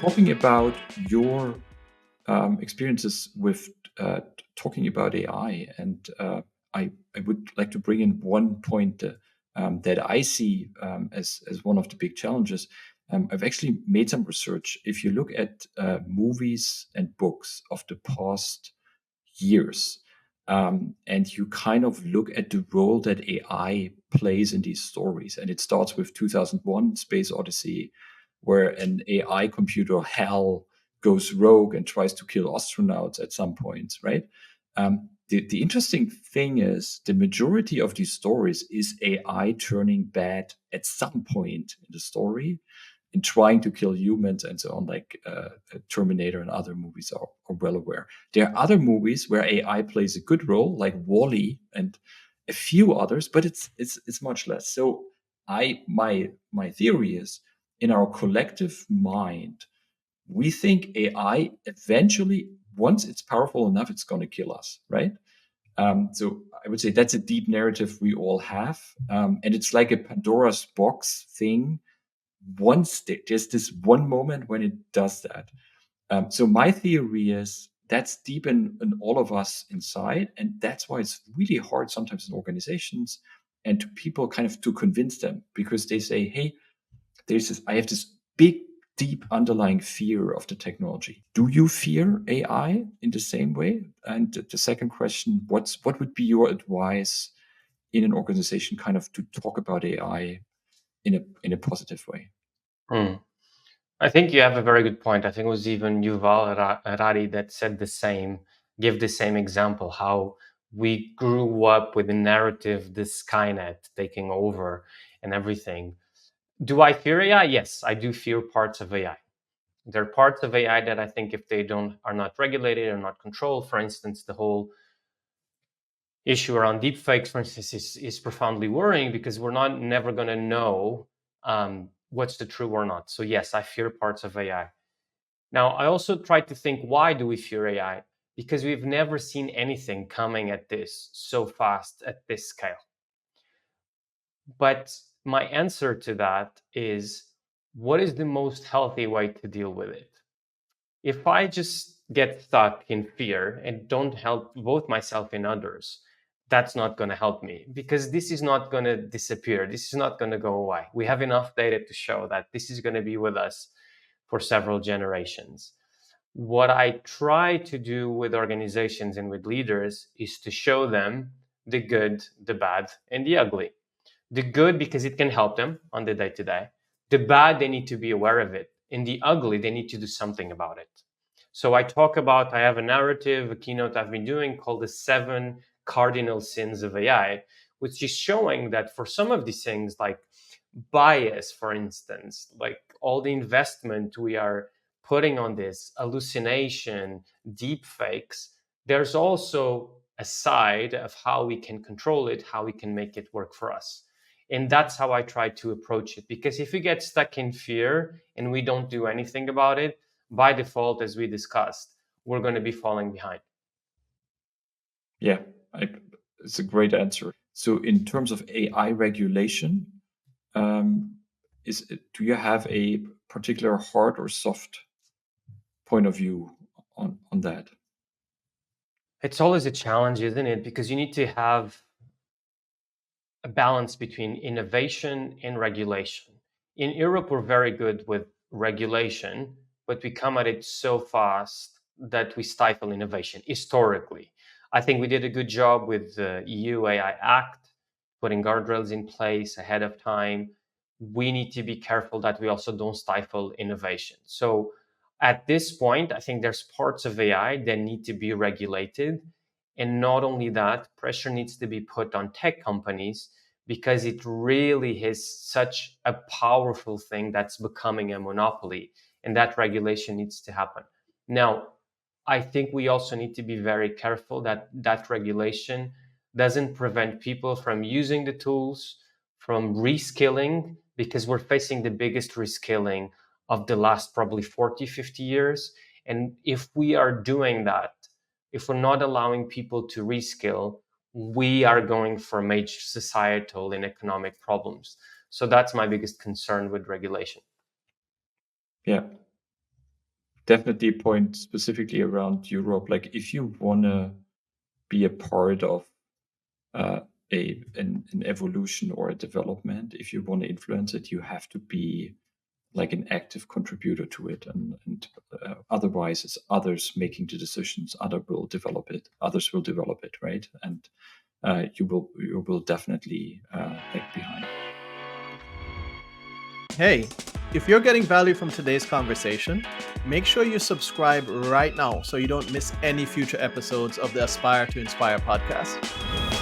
talking about your experiences with talking about AI, and I would like to bring in one point that I see as one of the big challenges. I've actually made some research. If you look at movies and books of the past years, and you kind of look at the role that AI plays in these stories, and it starts with 2001: Space Odyssey, where an AI computer, HAL, goes rogue and tries to kill astronauts at some point, right? The interesting thing is the majority of these stories is AI turning bad at some point in the story and trying to kill humans and so on, like Terminator and other movies are well aware. There are other movies where AI plays a good role, like Wall-E and a few others, but it's much less. So my theory is, in our collective mind, we think AI eventually, once it's powerful enough, it's going to kill us, right? So I would say that's a deep narrative we all have, and it's like a Pandora's box thing. Once there's this one moment when it does that. So my theory is that's deep in all of us inside, and that's why it's really hard sometimes in organizations and to people kind of to convince them, because they say, "Hey, I have this big, deep underlying fear of the technology." Do you fear AI in the same way? And the second question, what would be your advice in an organization kind of to talk about AI in a positive way? I think you have a very good point. I think it was even Yuval Harari that said the same, give the same example, how we grew up with the narrative, this Skynet taking over and everything. Do I fear AI? Yes, I do fear parts of AI. There are parts of AI that I think if they are not regulated or not controlled, for instance, the whole issue around deepfakes, for instance, is profoundly worrying because we're never going to know what's the true or not. So yes, I fear parts of AI. Now, I also try to think, why do we fear AI? Because we've never seen anything coming at this so fast at this scale. But my answer to that is, what is the most healthy way to deal with it? If I just get stuck in fear and don't help both myself and others, that's not going to help me, because this is not going to disappear. This is not going to go away. We have enough data to show that this is going to be with us for several generations. What I try to do with organizations and with leaders is to show them the good, the bad, and the ugly. The good, because it can help them on the day to day. The bad, they need to be aware of it. And the ugly, they need to do something about it. So I have a narrative, a keynote I've been doing called the 7 Cardinal Sins of AI, which is showing that for some of these things, like bias, for instance, like all the investment we are putting on this, hallucination, deep fakes, there's also a side of how we can control it, how we can make it work for us. And that's how I try to approach it. Because if we get stuck in fear and we don't do anything about it, by default, as we discussed, we're going to be falling behind. Yeah, it's a great answer. So in terms of AI regulation, do you have a particular hard or soft point of view on that? It's always a challenge, isn't it? Because you need to have a balance between innovation and regulation. In Europe, we're very good with regulation, but we come at it so fast that we stifle innovation historically. I think we did a good job with the EU AI Act, putting guardrails in place ahead of time. We need to be careful that we also don't stifle innovation. So at this point, I think there's parts of AI that need to be regulated. And not only that, pressure needs to be put on tech companies, because it really is such a powerful thing that's becoming a monopoly, and that regulation needs to happen. Now, I think we also need to be very careful that that regulation doesn't prevent people from using the tools, from reskilling, because we're facing the biggest reskilling of the last probably 40, 50 years. And if we are doing that, if we're not allowing people to reskill, we are going for major societal and economic problems. So that's my biggest concern with regulation. Yeah. definitely a point specifically around Europe. Like if you want to be a part of an evolution or a development, if you want to influence it, you have to be like an active contributor to it, and otherwise it's others making the decisions. Others will develop it, right? And you will definitely lag behind. Hey, if you're getting value from today's conversation, make sure you subscribe right now so you don't miss any future episodes of the Aspire to Inspire podcast.